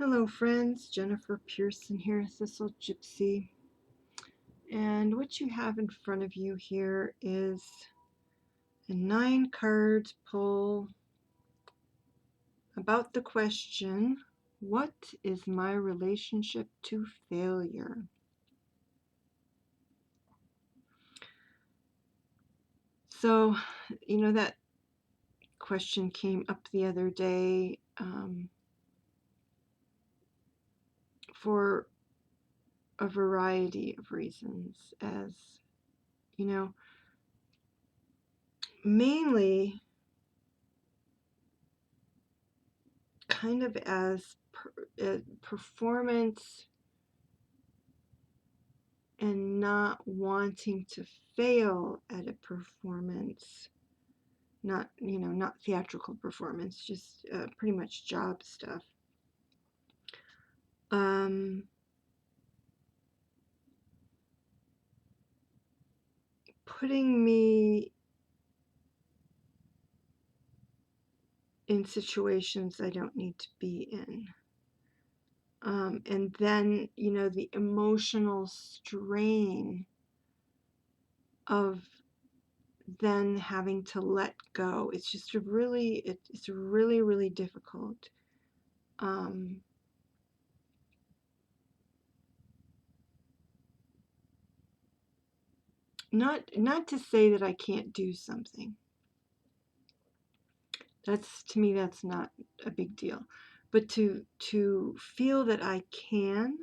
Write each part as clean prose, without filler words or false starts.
Hello friends, Jennifer Pearson here, Thistle Gypsy. And what you have in front of you here is a 9-card pull about the question, what is my relationship to failure? So, that question came up the other day for a variety of reasons, as mainly kind of as performance and not wanting to fail at a performance, not theatrical performance, just pretty much job stuff. Putting me in situations I don't need to be in. And then, the emotional strain of then having to let go. It's just it's really, really difficult. Not to say that I can't do something. To me, that's not a big deal. But to feel that I can,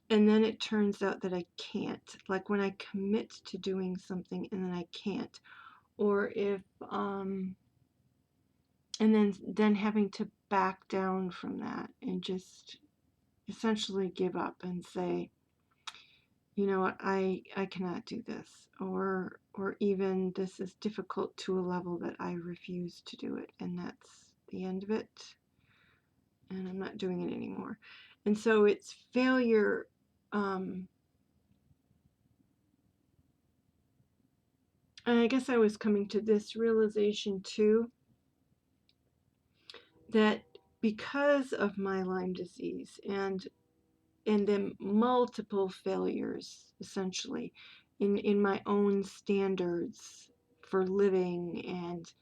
and then it turns out that I can't. Like when I commit to doing something and then I can't. Or if and then having to back down from that and just essentially give up and say, you know what, I cannot do this, or even this is difficult to a level that I refuse to do it, and that's the end of it, and I'm not doing it anymore. And so it's failure. And I guess I was coming to this realization too, that because of my Lyme disease and then multiple failures essentially in my own standards for living and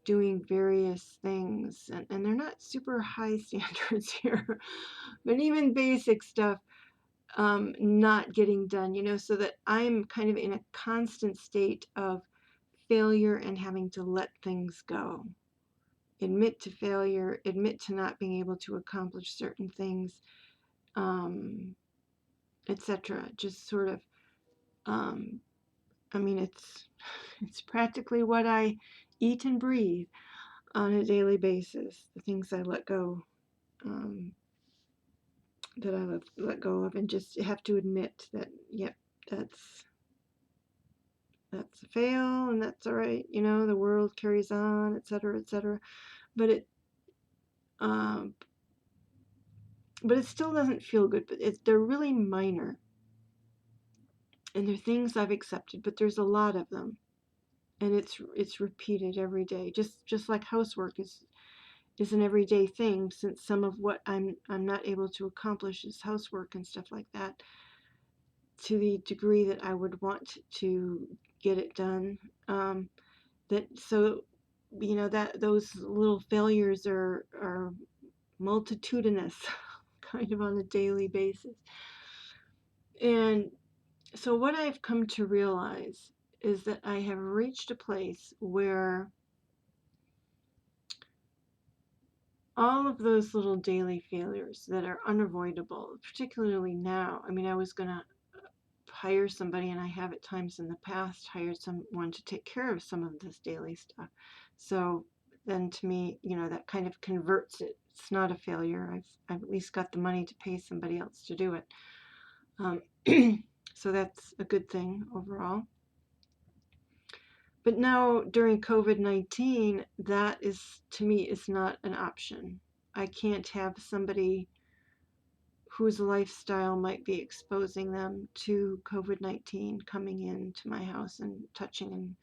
doing various things, and they're not super high standards here, but even basic stuff not getting done, so that I'm kind of in a constant state of failure and having to let things go, admit to failure, admit to not being able to accomplish certain things, etc. Just sort of, I mean, it's practically what I eat and breathe on a daily basis. The things I let go, that I let go of, and just have to admit that, yep, that's a fail, and that's all right. The world carries on, etc., etc. But um, it still doesn't feel good. But they're really minor, and they're things I've accepted. But there's a lot of them, and it's repeated every day. Just like housework is an everyday thing, since some of what I'm not able to accomplish is housework and stuff like that, to the degree that I would want to get it done. That those little failures are multitudinous, kind of on a daily basis. And so what I've come to realize is that I have reached a place where all of those little daily failures that are unavoidable, particularly now. I mean, I was going to hire somebody, and I have at times in the past hired someone to take care of some of this daily stuff. So then to me, that kind of converts it. It's not a failure. I've at least got the money to pay somebody else to do it. So that's a good thing overall. But now during COVID-19, that to me is not an option. I can't have somebody whose lifestyle might be exposing them to COVID-19 coming into my house and touching and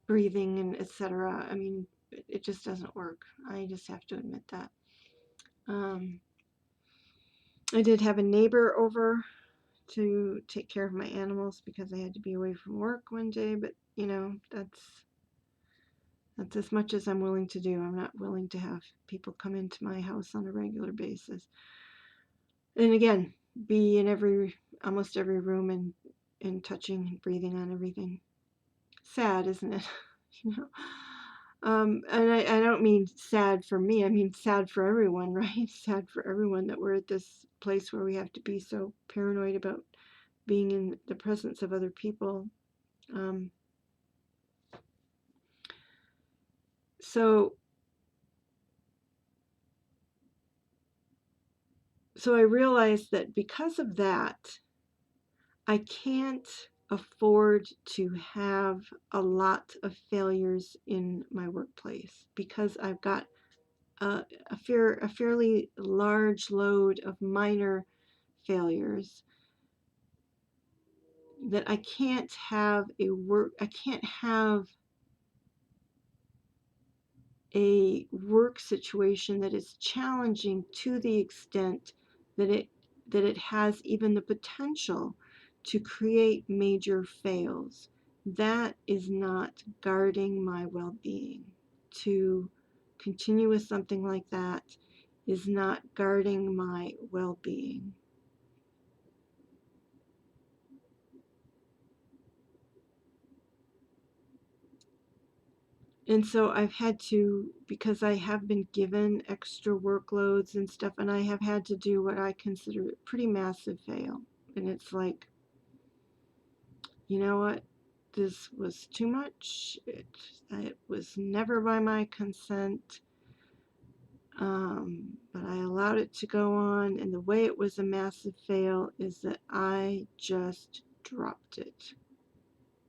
breathing and etc. I mean, it just doesn't work. I just have to admit that. I did have a neighbor over to take care of my animals because I had to be away from work one day, but you know, that's as much as I'm willing to do. I'm not willing to have people come into my house on a regular basis. And again, be in almost every room and touching and breathing on everything. Sad, isn't it? You know? And I don't mean sad for me, I mean sad for everyone, right? Sad for everyone that we're at this place where we have to be so paranoid about being in the presence of other people. Um, so I realized that because of that, I can't afford to have a lot of failures in my workplace because I've got a fairly large load of minor failures that I can't have a work situation that is challenging to the extent that it has even the potential to create major fails. That is not guarding my well-being. To continue with something like that is not guarding my well-being. And so I've had to, because I have been given extra workloads and stuff, and I have had to do what I consider a pretty massive fail. And it's like, you know what? This was too much. It was never by my consent. But I allowed it to go on. And the way it was a massive fail is that I just dropped it.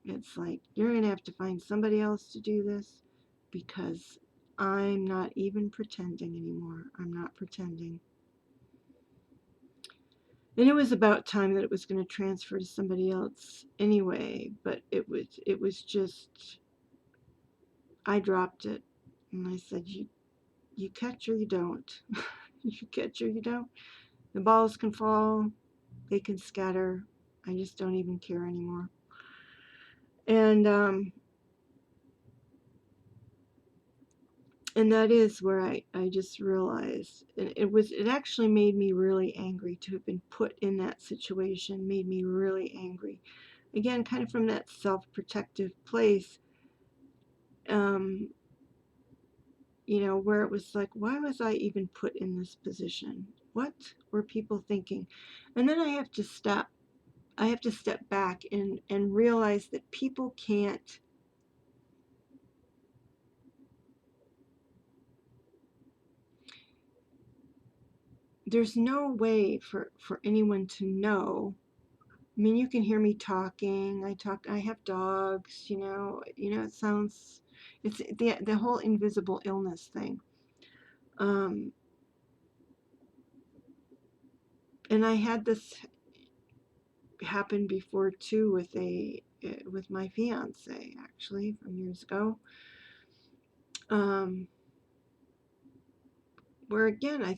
It's like, you're going to have to find somebody else to do this because I'm not even pretending anymore. I'm not pretending. And it was about time that it was going to transfer to somebody else anyway, but it was just, I dropped it. And I said, you catch or you don't. You catch or you don't. The balls can fall, they can scatter. I just don't even care anymore. And that is where I just realized, and it actually made me really angry to have been put in that situation, made me really angry. Again, kind of from that self-protective place, um, where it was like, why was I even put in this position? What were people thinking? And then I have to step back and realize that people can't, there's no way for anyone to know. I mean, you can hear me talking. I have dogs, it sounds, it's the whole invisible illness thing. Um, and I had this happen before too with my fiance, actually, from years ago. Um, where again, I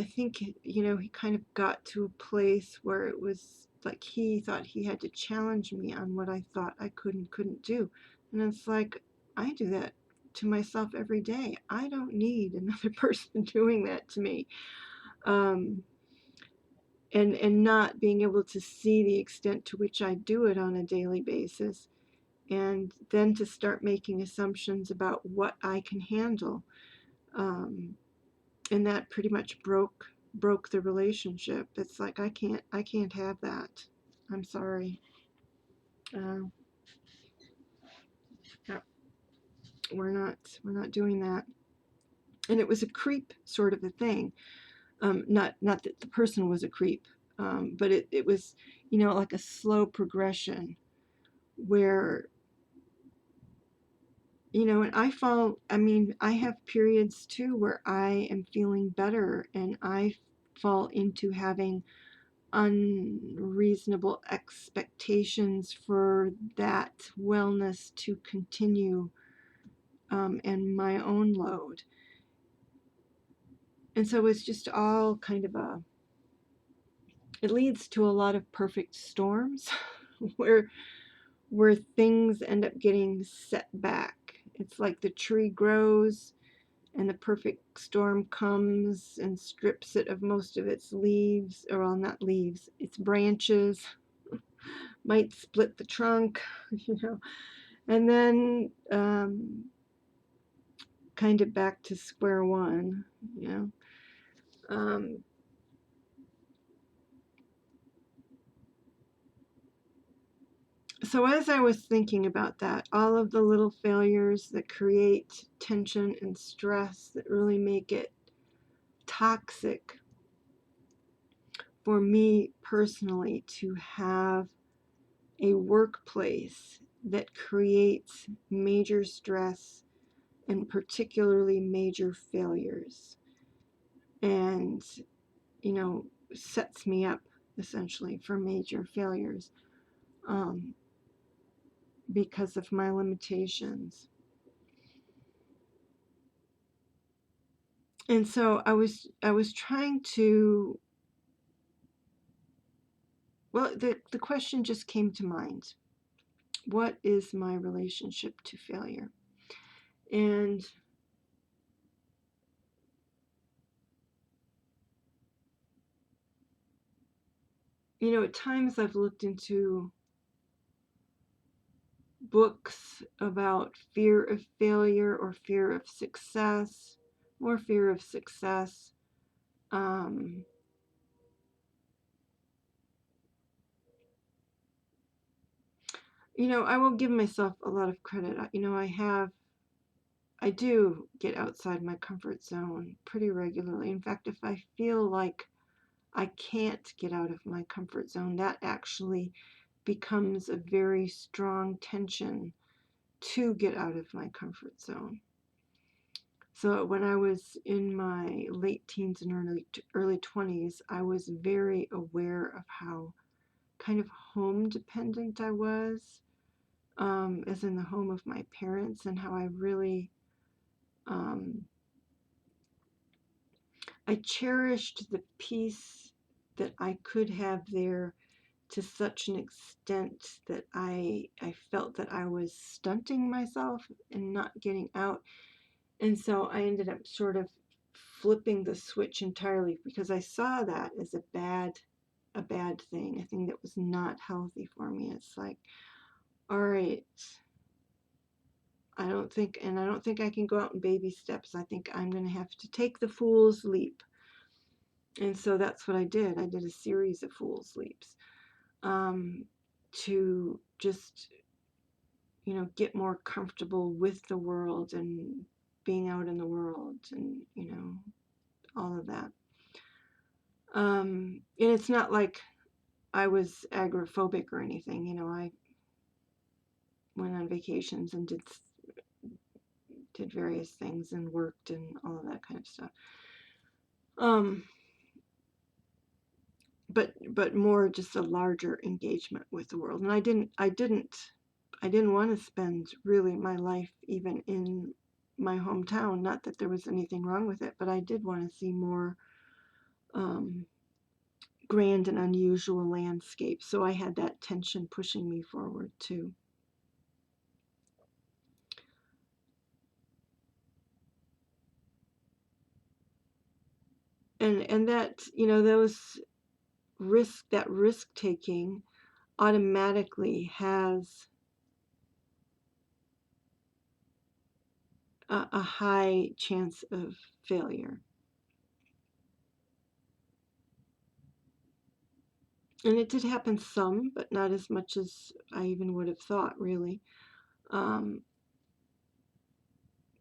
think, he kind of got to a place where it was like he thought he had to challenge me on what I thought I couldn't do. And it's like, I do that to myself every day. I don't need another person doing that to me. And not being able to see the extent to which I do it on a daily basis. And then to start making assumptions about what I can handle. And that pretty much broke the relationship. It's like, I can't have that. I'm sorry. Uh, yeah, we're not doing that. And it was a creep sort of a thing. Not that the person was a creep, but it was, like a slow progression where, and I have periods too where I am feeling better and I fall into having unreasonable expectations for that wellness to continue, and my own load. And so it's just all kind of it leads to a lot of perfect storms where things end up getting set back. It's like the tree grows and the perfect storm comes and strips it of most of its leaves, or well, not leaves, its branches, might split the trunk, you know, and then kind of back to square one, you know. So as I was thinking about that, all of the little failures that create tension and stress that really make it toxic for me personally to have a workplace that creates major stress and particularly major failures, and, you know, sets me up essentially for major failures um, because of my limitations. And so I was trying to, well, the question just came to mind. What is my relationship to failure? And you know, at times I've looked into books about fear of failure or fear of success, more fear of success. Um, you know, I will give myself a lot of credit. You know, I do get outside my comfort zone pretty regularly. In fact, if I feel like I can't get out of my comfort zone, that actually becomes a very strong tension to get out of my comfort zone. So when I was in my late teens and early 20s, I was very aware of how kind of home dependent I was, as in the home of my parents, and how I really um, I cherished the peace that I could have there to such an extent that I felt that I was stunting myself and not getting out. And so I ended up sort of flipping the switch entirely because I saw that as a bad thing, a thing that was not healthy for me. It's like, all right, I don't think I can go out in baby steps. I think I'm going to have to take the fool's leap. And so that's what I did. I did a series of fool's leaps to just, you know, get more comfortable with the world and being out in the world and, you know, all of that. And it's not like I was agoraphobic or anything. You know, I went on vacations and did various things and worked and all of that kind of stuff. Um, but more just a larger engagement with the world. And I didn't want to spend really my life even in my hometown. Not that there was anything wrong with it, but I did want to see more um, grand and unusual landscapes. So I had that tension pushing me forward too. And that, you know, that risk taking automatically has a high chance of failure. And it did happen some, but not as much as I even would have thought, really. Um,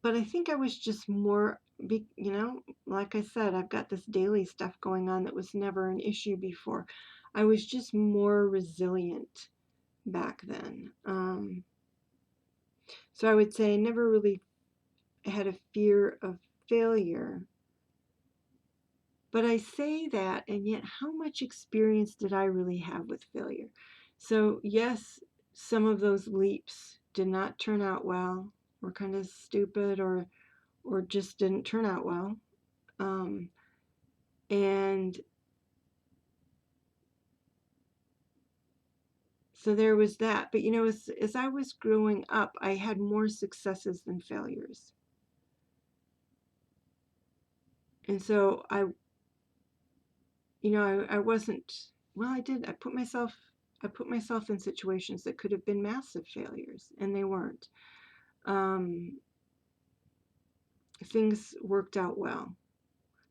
but I think I was just more, you know, like I said, I've got this daily stuff going on that was never an issue before. I was just more resilient back then. So I would say I never really had a fear of failure. But I say that, and yet how much experience did I really have with failure? So, yes, some of those leaps did not turn out well, were kind of stupid, or just didn't turn out well. So there was that. But, as I was growing up, I had more successes than failures. And so I wasn't, well, I put myself in situations that could have been massive failures, and they weren't. Um, Things worked out well.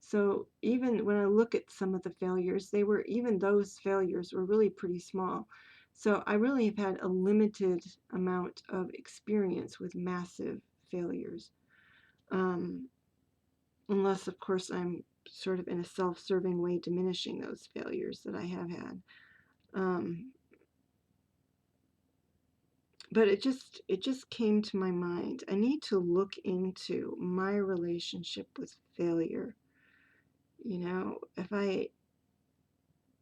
So even when I look at some of the failures, even those failures were really pretty small. So I really have had a limited amount of experience with massive failures. Um, Unless, of course, I'm sort of in a self-serving way diminishing those failures that I have had. Um, but it just came to my mind. I need to look into my relationship with failure. If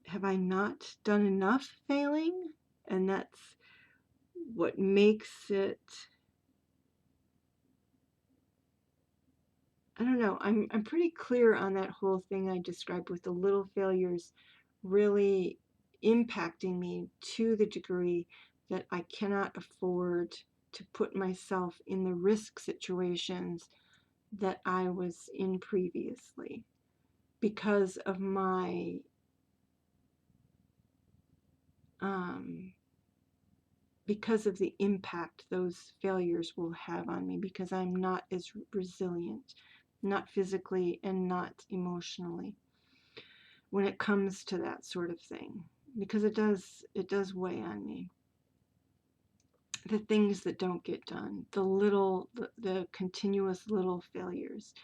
have I not done enough failing? And that's what makes it, I don't know. I'm pretty clear on that whole thing I described with the little failures really impacting me to the degree that I cannot afford to put myself in the risk situations that I was in previously because of my um, because of the impact those failures will have on me, because I'm not as resilient, not physically and not emotionally, when it comes to that sort of thing, because it does weigh on me. The things that don't get done, the continuous little failures,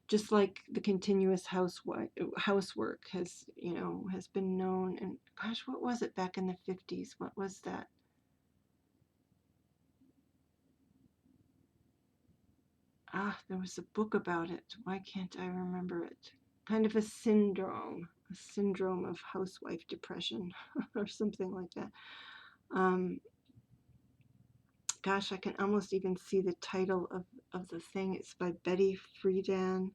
just like the continuous housework has been known. And gosh, what was it back in the 50s? What was that? There was a book about it. Why can't I remember it? Kind of a syndrome of housewife depression or something like that. Um, Gosh, I can almost even see the title of the thing. It's by Betty Friedan,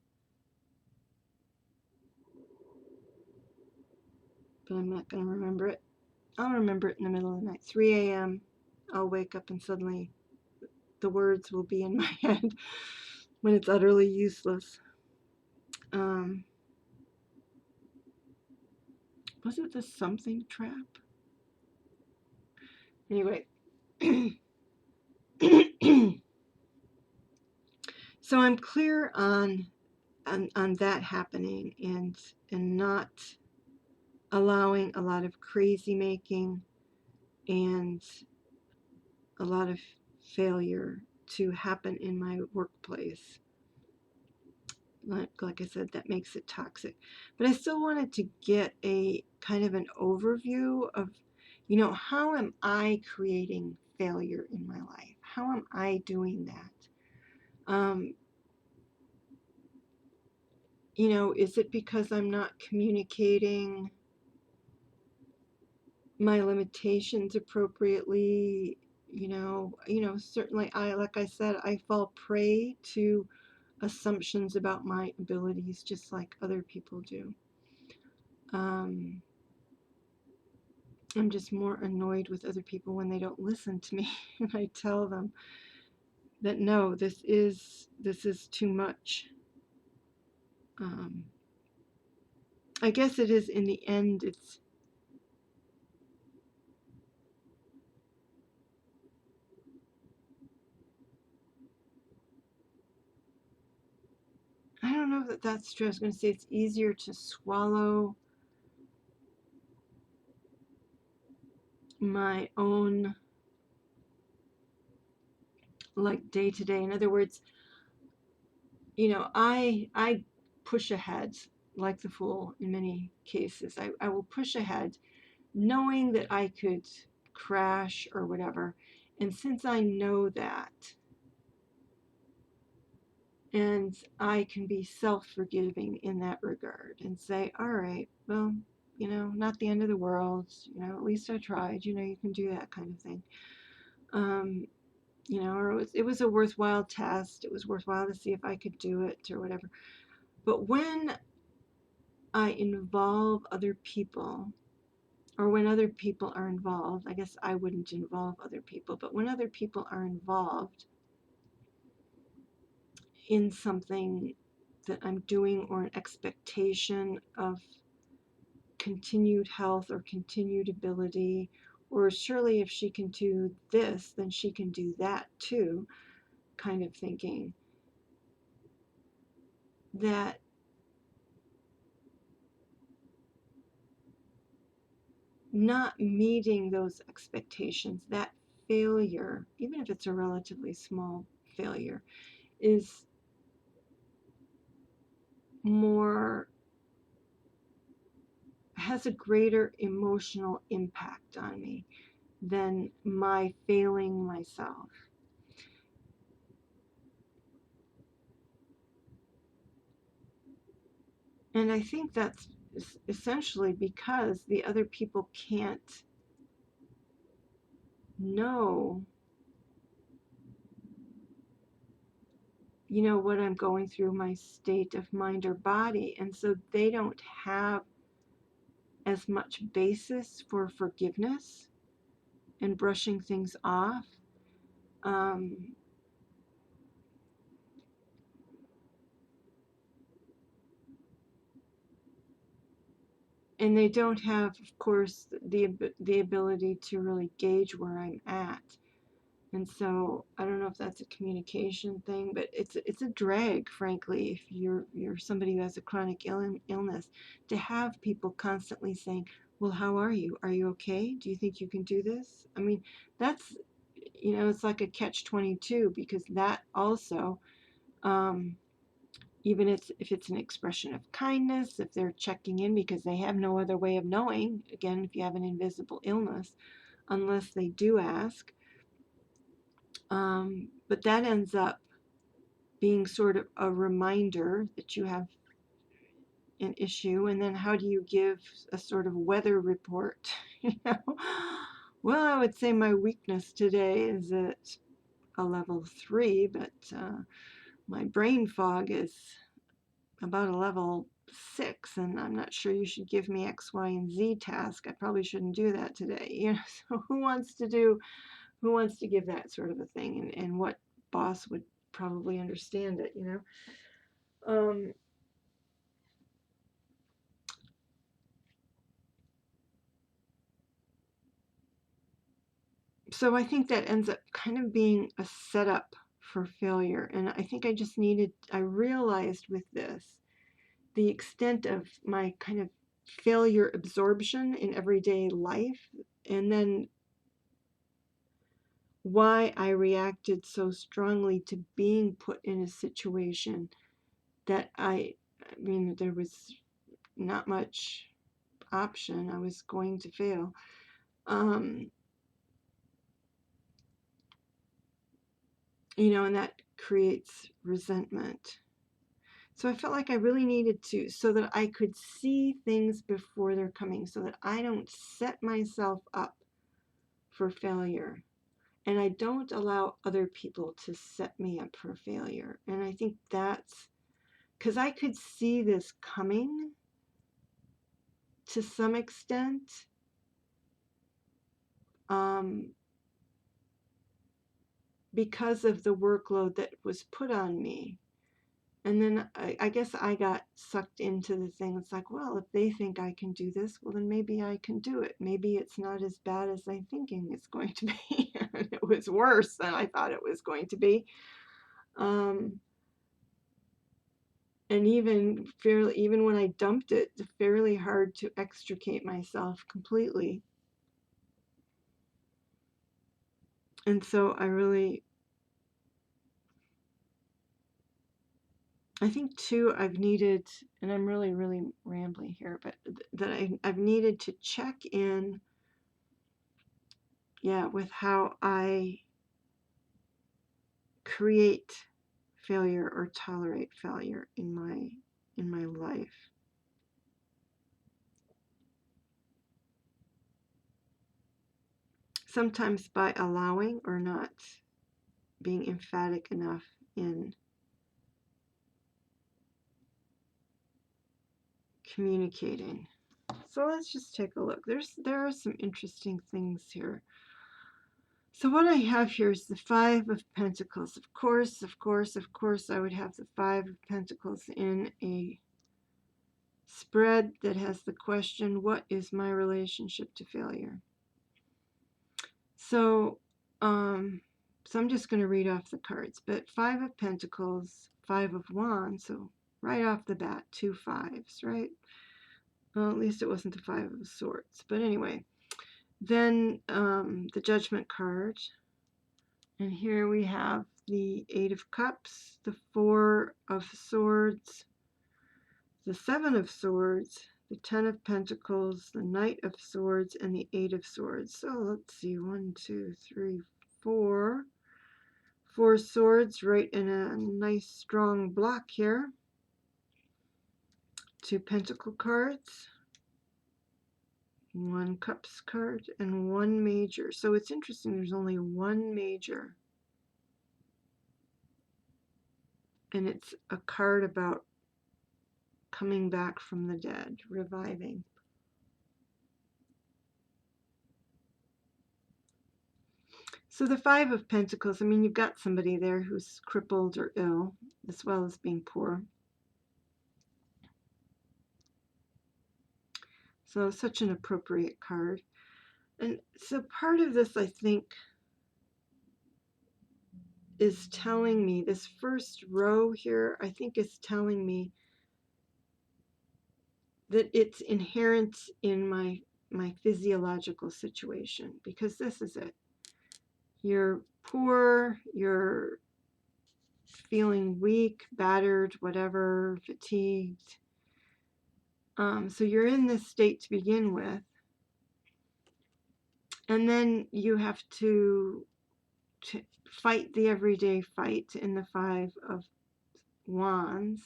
but I'm not going to remember it. I'll remember it in the middle of the night. 3 a.m. I'll wake up and suddenly the words will be in my head when it's utterly useless. Um, was it the something trap? Anyway. So I'm clear on that happening, and not allowing a lot of crazy making and a lot of failure to happen in my workplace. Like I said, that makes it toxic. But I still wanted to get a kind of an overview of, how am I creating failure in my life? How am I doing that? Is it because I'm not communicating my limitations appropriately? Certainly like I said, I fall prey to assumptions about my abilities just like other people do. I'm just more annoyed with other people when they don't listen to me and I tell them that no, this is too much. I guess it is, in the end, I don't know that that's true. I was going to say it's easier to swallow my own, like, day to day. In other words, I push ahead like the fool in many cases. I will push ahead knowing that I could crash or whatever. And since I know that, and I can be self-forgiving in that regard and say, all right, well, not the end of the world, at least I tried, you can do that kind of thing. Or it was a worthwhile test. It was worthwhile to see if I could do it or whatever. But when I involve other people, or when other people are involved, I guess I wouldn't involve other people, but when other people are involved in something that I'm doing or an expectation of continued health or continued ability, or surely if she can do this, then she can do that too, kind of thinking, that not meeting those expectations, that failure, even if it's a relatively small failure, is more, has a greater emotional impact on me than my failing myself. And I think that's essentially because the other people can't know, what I'm going through, my state of mind or body. And so they don't have as much basis for forgiveness and brushing things off. Um, and they don't have, of course, the ability to really gauge where I'm at. And so I don't know if that's a communication thing, but it's a drag, frankly, if you're somebody who has a chronic illness, to have people constantly saying, "Well, how are you? Are you okay? Do you think you can do this?" I mean, that's, it's like a catch-22, because that also, um, even if it's an expression of kindness, if they're checking in because they have no other way of knowing, again, if you have an invisible illness, unless they do ask. But that ends up being sort of a reminder that you have an issue. And then how do you give a sort of weather report? you know well, I would say my weakness today is at a level 3, but my brain fog is about a level 6, and I'm not sure you should give me X, Y, and Z task. I probably shouldn't do that today. So who wants to give that sort of a thing, and what boss would probably understand it. um, so I think that ends up kind of being a setup for failure. And I think I realized with this the extent of my kind of failure absorption in everyday life, and then why I reacted so strongly to being put in a situation that I mean, there was not much option. I was going to fail. Um, and that creates resentment. So I felt like I really needed to, so that I could see things before they're coming, so that I don't set myself up for failure. And I don't allow other people to set me up for failure. And I think that's because I could see this coming to some extent, um, because of the workload that was put on me. And then I guess I got sucked into the thing. It's like, well, if they think I can do this, well, then maybe I can do it. Maybe it's not as bad as I'm thinking it's going to be. And it was worse than I thought it was going to be. And even when I dumped it, it's fairly hard to extricate myself completely. And so I think too, I've needed, and I'm really, really rambling here, but that I've needed to check in, with how I create failure or tolerate failure in my life. Sometimes by allowing or not being emphatic enough in communicating. So let's just take a look. There are some interesting things here. So what I have here is the Five of Pentacles. Of course, I would have the Five of Pentacles in a spread that has the question, what is my relationship to failure? So, so I'm just going to read off the cards. But Five of Pentacles, Five of Wands, so right off the bat, 2 fives, right? Well, at least it wasn't the Five of Swords. But anyway, then the Judgment card. And here we have the Eight of Cups, the Four of Swords, the Seven of Swords, the Ten of Pentacles, the Knight of Swords, and the Eight of Swords. So let's see, 1, 2, 3, 4. 4 swords right in a nice strong block here. 2 Pentacle cards, 1 Cups card, and 1 Major. So it's interesting, there's only 1 Major. And it's a card about coming back from the dead, reviving. So the Five of Pentacles, I mean, you've got somebody there who's crippled or ill, as well as being poor. So such an appropriate card. And so part of this, I think, is telling me, this first row here, I think is telling me that it's inherent in my physiological situation, because this is it. You're poor, you're feeling weak, battered, whatever, fatigued. So you're in this state to begin with. And then you have to fight the everyday fight in the Five of Wands,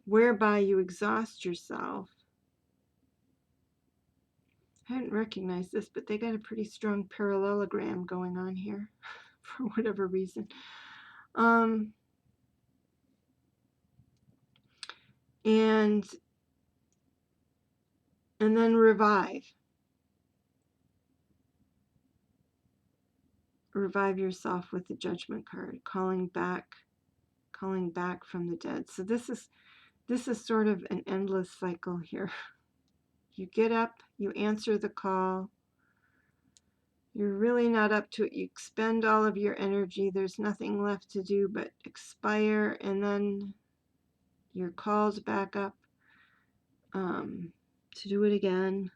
whereby you exhaust yourself. I hadn't recognized this, but they got a pretty strong parallelogram going on here for whatever reason. And then revive. Revive yourself with the Judgment card, calling back from the dead. So this is sort of an endless cycle here. You get up, you answer the call, you're really not up to it, you expend all of your energy, there's nothing left to do but expire, and then you're called back up to do it again.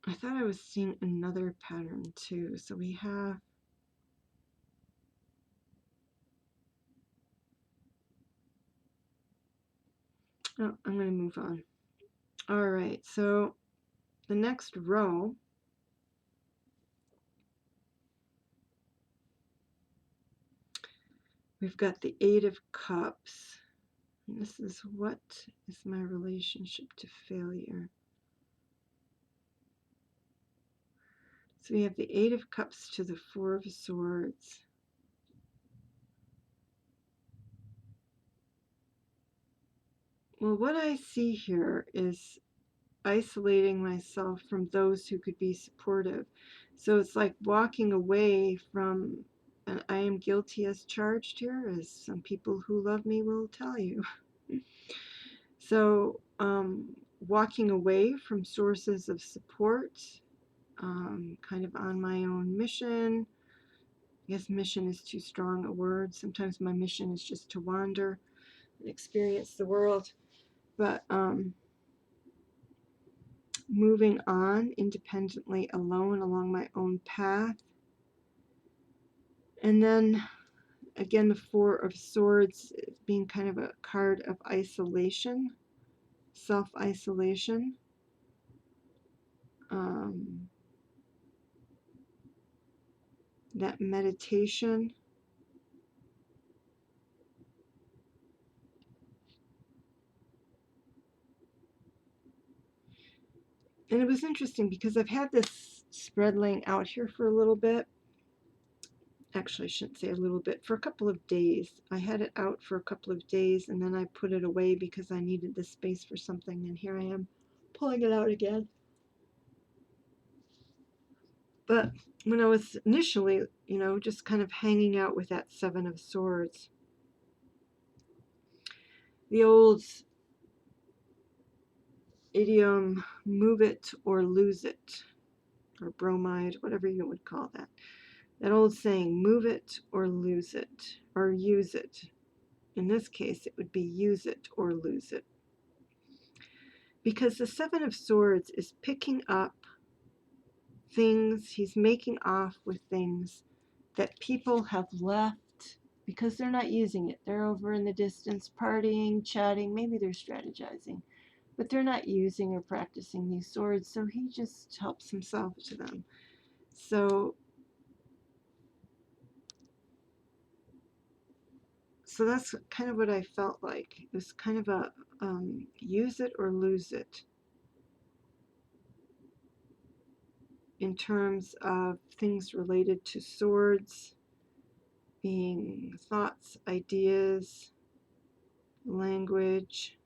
I thought I was seeing another pattern too. So we have I'm going to move on. All right, so the next row, we've got the Eight of Cups. And this is, what is my relationship to failure? So we have the Eight of Cups to the Four of Swords. Well, what I see here is isolating myself from those who could be supportive. So it's like walking away from, and I am guilty as charged here, as some people who love me will tell you. So walking away from sources of support, kind of on my own mission. I guess mission is too strong a word. Sometimes my mission is just to wander and experience the world. But moving on independently, alone, along my own path. And then again, the Four of Swords being kind of a card of isolation, self-isolation. That meditation. And it was interesting because I've had this spread laying out here for a little bit. Actually, I shouldn't say a little bit, for a couple of days. I had it out for a couple of days and then I put it away because I needed the space for something, and here I am pulling it out again. But when I was initially, just kind of hanging out with that Seven of Swords, the old idiom, move it or lose it, or bromide, whatever you would call that. That old saying, move it or lose it, or use it. In this case, it would be use it or lose it. Because the Seven of Swords is picking up things, he's making off with things that people have left because they're not using it. They're over in the distance partying, chatting, maybe they're strategizing, but they're not using or practicing these swords, so he just helps himself to them. So that's kind of what I felt like. It was kind of a use it or lose it in terms of things related to swords, being thoughts, ideas, language,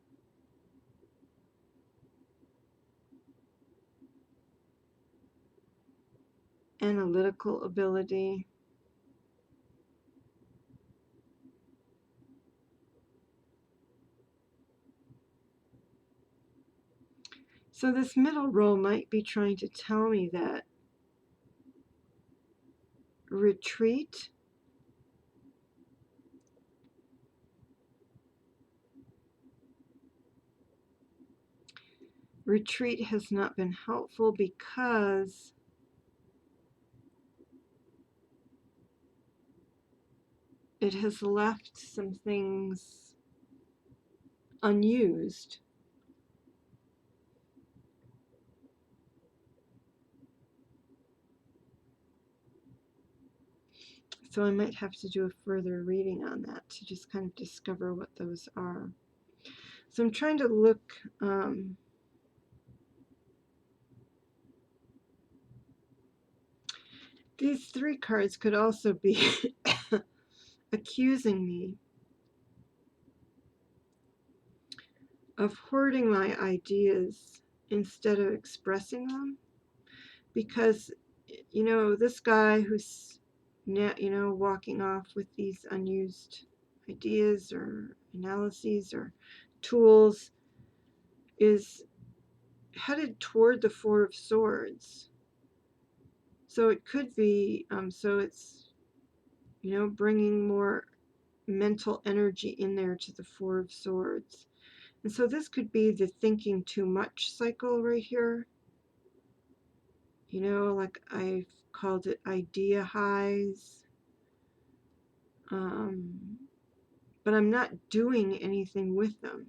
analytical ability. So this middle row might be trying to tell me that retreat has not been helpful because it has left some things unused. So I might have to do a further reading on that to just kind of discover what those are. So I'm trying to look, these three cards could also be accusing me of hoarding my ideas instead of expressing them, because this guy who's walking off with these unused ideas or analyses or tools is headed toward the Four of Swords. So it could be so it's bringing more mental energy in there to the Four of Swords. And so this could be the thinking too much cycle right here. Like I've called it idea highs. But I'm not doing anything with them.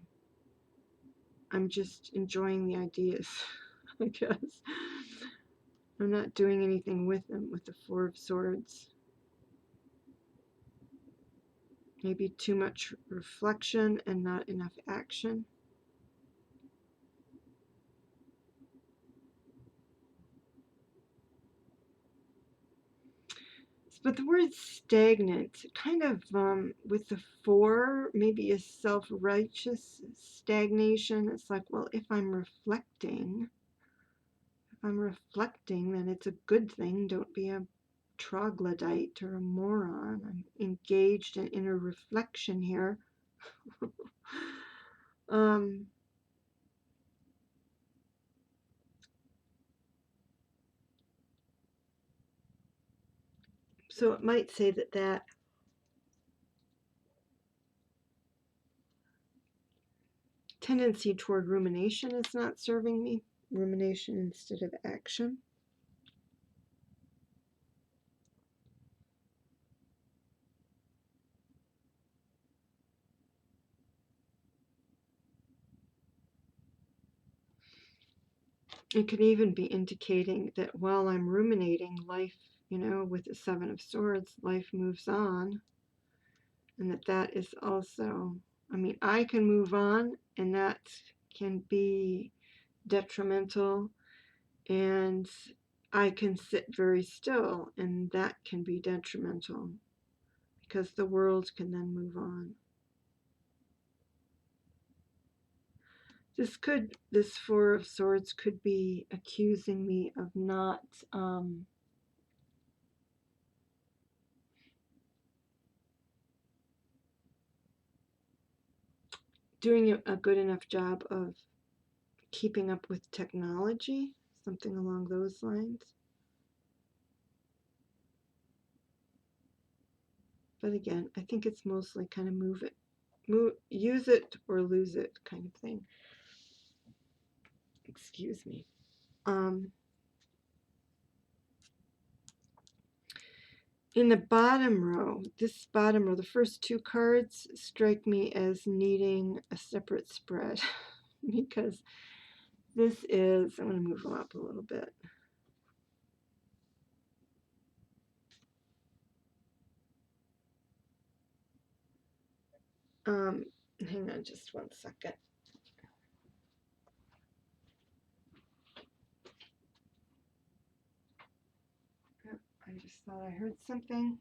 I'm just enjoying the ideas, I guess. I'm not doing anything with them with the Four of Swords. Maybe too much reflection and not enough action. But the word stagnant, kind of with the four, maybe a self-righteous stagnation. It's like, well, if I'm reflecting, then it's a good thing. Don't be a troglodyte or a moron. I'm engaged in inner reflection here. um, so it might say that tendency toward rumination is not serving me. Rumination instead of action. It could even be indicating that while I'm ruminating, life, with the Seven of Swords, life moves on. And that is also, I can move on, and that can be detrimental And I can sit very still, and that can be detrimental because the world can then move on. This Four of Swords could be accusing me of not doing a good enough job of keeping up with technology, something along those lines. But again, I think it's mostly kind of use it or lose it kind of thing. Excuse me. In the bottom row, this bottom row, the first two cards strike me as needing a separate spread because this is, I'm going to move them up a little bit. Hang on just one second. I just thought I heard something.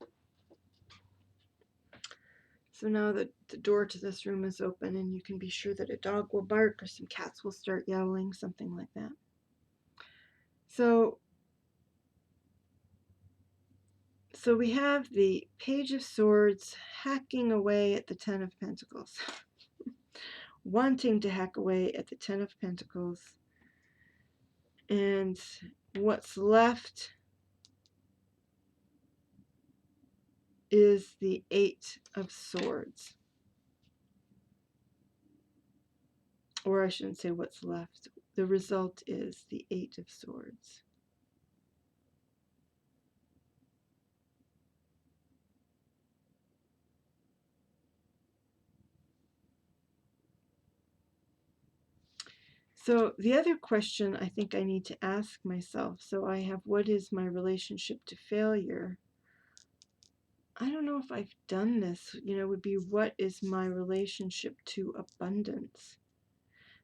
So now that the door to this room is open, and you can be sure that a dog will bark or some cats will start yowling, something like that. So we have the Page of Swords hacking away at the Ten of Pentacles. Wanting to hack away at the Ten of Pentacles. And what's left is the Eight of Swords. Or I shouldn't say what's left. The result is the Eight of Swords. So the other question I think I need to ask myself, so I have, what is my relationship to failure? I don't know if I've done this, would be, what is my relationship to abundance?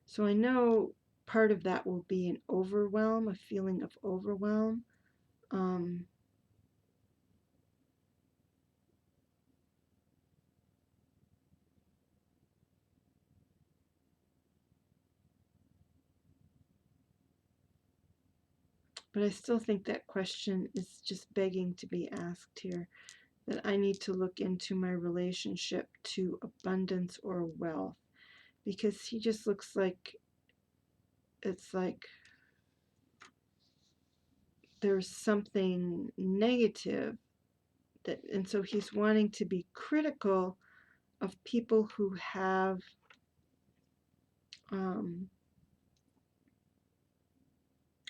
So I know part of that will be an overwhelm, a feeling of overwhelm. But I still think that question is just begging to be asked here, that I need to look into my relationship to abundance or wealth, because he just looks like, it's like there's something negative, and so he's wanting to be critical of people who have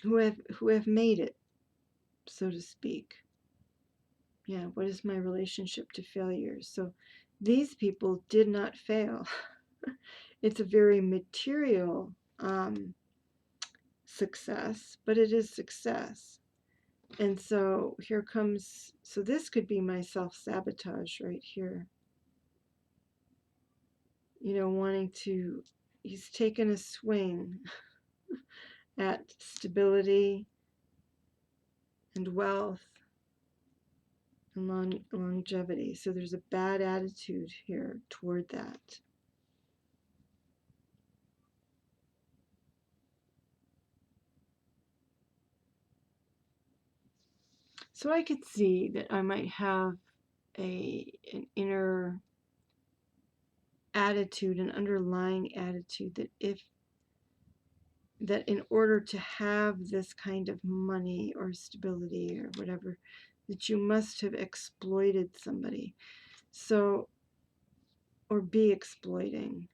who have made it, so to speak. Yeah, what is my relationship to failure? So these people did not fail. It's a very material success, but it is success. And so here comes, so this could be my self-sabotage right here. Wanting to, he's taken a swing at stability and wealth and longevity. So there's a bad attitude here toward that. So I could see that I might have an inner attitude, an underlying attitude, that in order to have this kind of money or stability or whatever, that you must have exploited somebody. So, or be exploiting.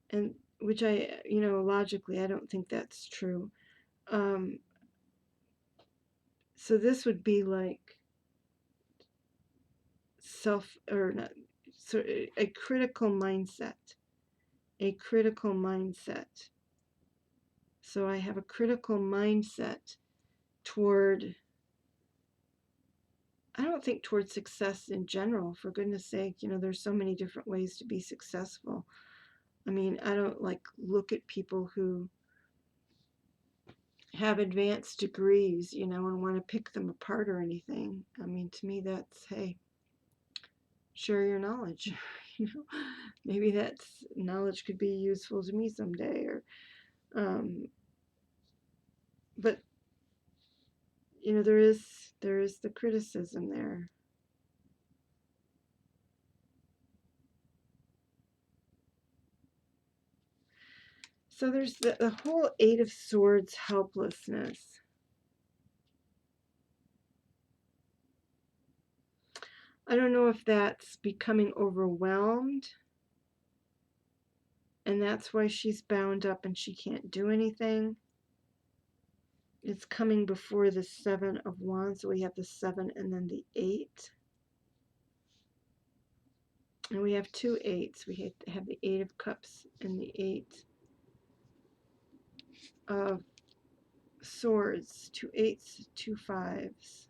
And which logically, I don't think that's true. So this would be like or not, so a critical mindset. A critical mindset. So I have a critical mindset toward, I don't think toward success in general, for goodness sake. There's so many different ways to be successful. I mean, I don't look at people who have advanced degrees, you know, and want to pick them apart or anything. I mean, to me, that's, hey, share your knowledge. You know, maybe that's knowledge could be useful to me someday, or, but you know, there is the criticism there. So there's the whole Eight of Swords helplessness. I don't know if that's becoming overwhelmed, and that's why she's bound up and she can't do anything. It's coming before the Seven of Wands. So we have the 7 and then the 8. And we have two 8s. We have the 8 of Cups and the 8 of Swords. 2 8s, 2 5s.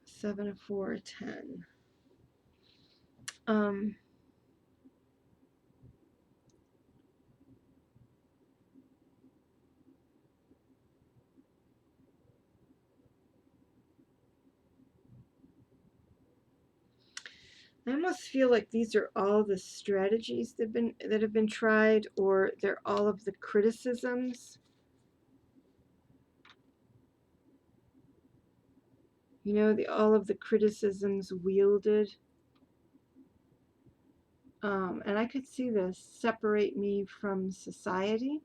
7 of 4, 10. I almost feel like these are all the strategies that have been tried, or they're all of the criticisms. You know, all of the criticisms wielded. And I could see this separate me from society,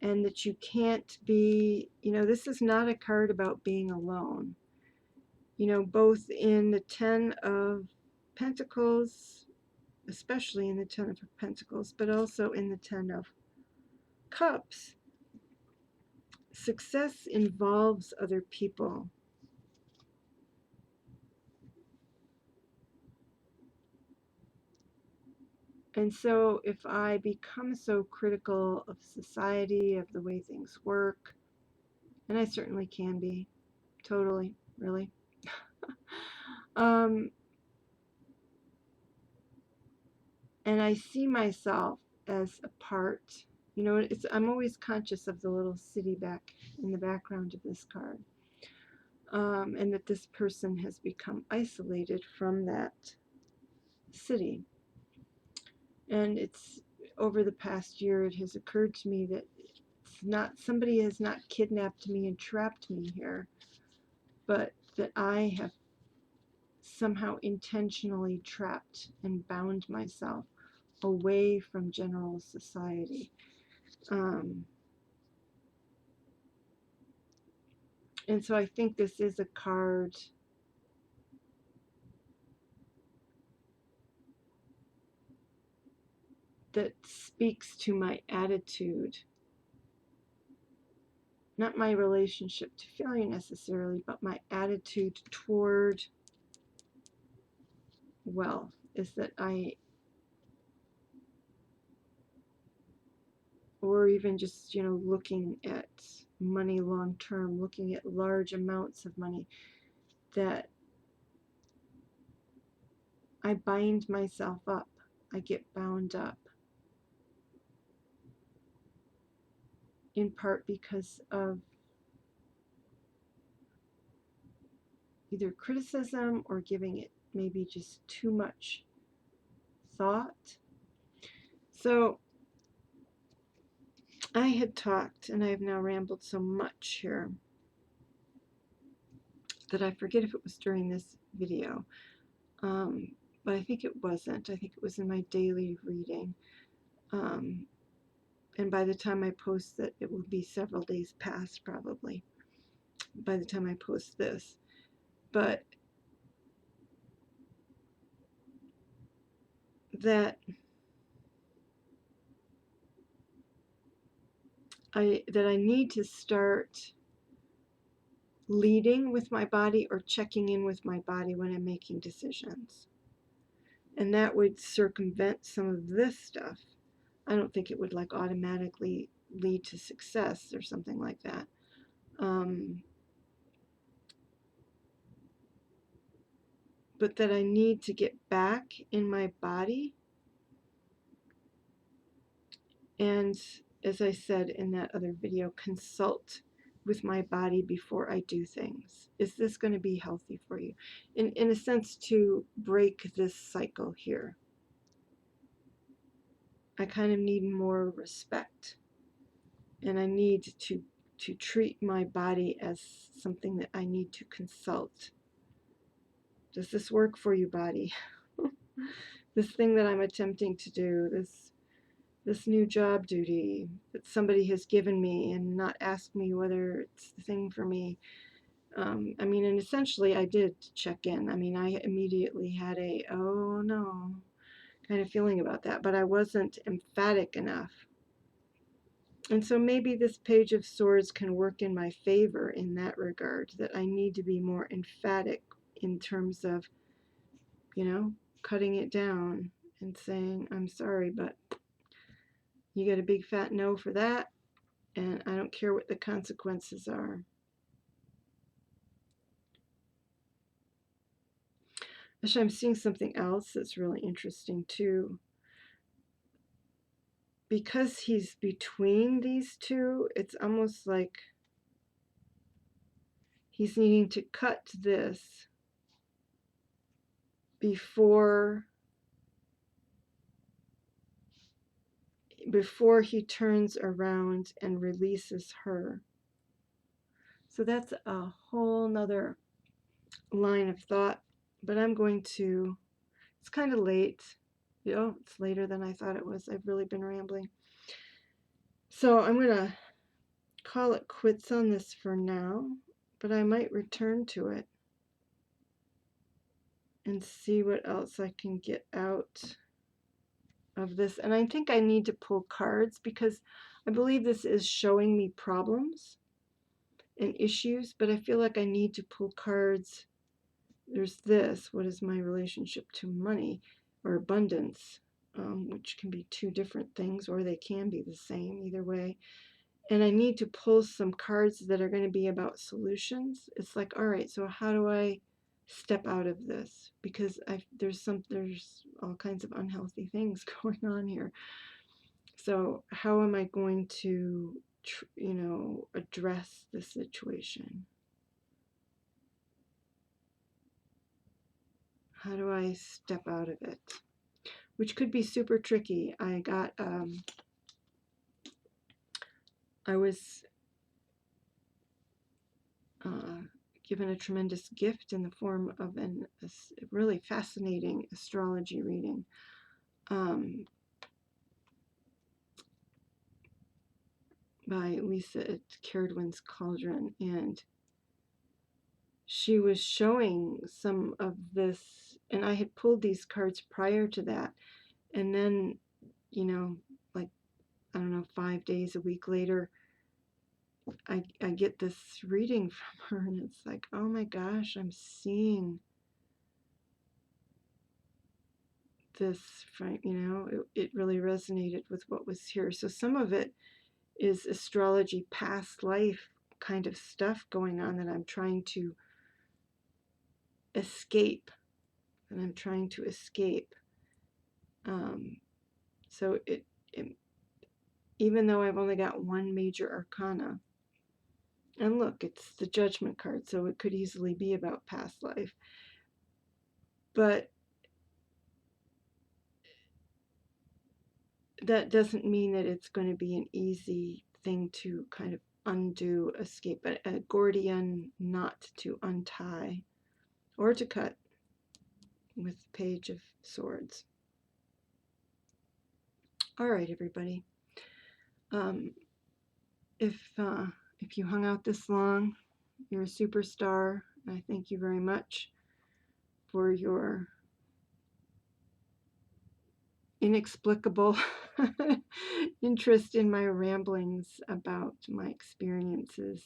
and that you can't be, you know, this is not a card about being alone. You know, both in the 10 of Pentacles, especially in the 10 of Pentacles, but also in the 10 of Cups, success involves other people. And so if I become so critical of society, of the way things work, and I certainly can be, totally, really, and I see myself as a part, you know, I'm always conscious of the little city back in the background of this card, and that this person has become isolated from that city. And it's over the past year, it has occurred to me that it's not, somebody has not kidnapped me and trapped me here, but that I have somehow intentionally trapped and bound myself away from general society. And so I think this is a card that speaks to my attitude, not my relationship to failure necessarily, but my attitude toward wealth, is that or even just, you know, looking at money long term, looking at large amounts of money, that I bind myself up, I get bound up, in part because of either criticism or giving it maybe just too much thought. So I had talked, and I have now rambled so much here that I forget if it was during this video, but I think it wasn't. I think it was in my daily reading. And by the time I post that, it will be several days past probably, by the time I post this. But that I need to start leading with my body or checking in with my body when I'm making decisions. And that would circumvent some of this stuff. I don't think it would like automatically lead to success or something like that. But that I need to get back in my body and as I said in that other video, consult with my body before I do things. Is this going to be healthy for you? In a sense, to break this cycle here. I kind of need more respect, and I need to treat my body as something that I need to consult. Does this work for you, body? This thing that I'm attempting to do, this new job duty that somebody has given me and not asked me whether it's the thing for me. I mean, and essentially I did check in. I mean, I immediately had a, oh no, kind of feeling about that, but I wasn't emphatic enough. And so maybe this Page of Swords can work in my favor in that regard, that I need to be more emphatic in terms of, you know, cutting it down and saying, I'm sorry, but you get a big fat no for that, and I don't care what the consequences are. Actually, I'm seeing something else that's really interesting too. Because he's between these two, it's almost like he's needing to cut this before he turns around and releases her. So that's a whole nother line of thought, but I'm going to, it's kind of late. You know, it's later than I thought it was. I've really been rambling. So I'm going to call it quits on this for now, but I might return to it and see what else I can get out of this. And I think I need to pull cards because I believe this is showing me problems and issues, but I feel like I need to pull cards. There's this, what is my relationship to money or abundance, which can be two different things, or they can be the same, either way. And I need to pull some cards that are going to be about solutions. It's like, all right, so how do I step out of this? Because there's all kinds of unhealthy things going on here. So how am I going to, address the situation? How do I step out of it? Which could be super tricky. I was given a tremendous gift in the form of a really fascinating astrology reading. By Lisa at Caradwin's Cauldron, and she was showing some of this, and I had pulled these cards prior to that, and then, like, I don't know, 5 days, a week later, I get this reading from her, and it's like, oh my gosh, I'm seeing this, it really resonated with what was here. So some of it is astrology, past life kind of stuff going on that I'm trying to escape. So even though I've only got one major arcana, and look, it's the Judgment card, so it could easily be about past life, but that doesn't mean that it's going to be an easy thing to kind of undo, escape, a Gordian knot to untie or to cut with the Page of Swords. All right, everybody. If you hung out this long, you're a superstar. I thank you very much for your inexplicable interest in my ramblings about my experiences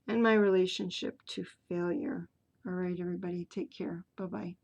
and my relationship to failure. All right, everybody, take care. Bye-bye.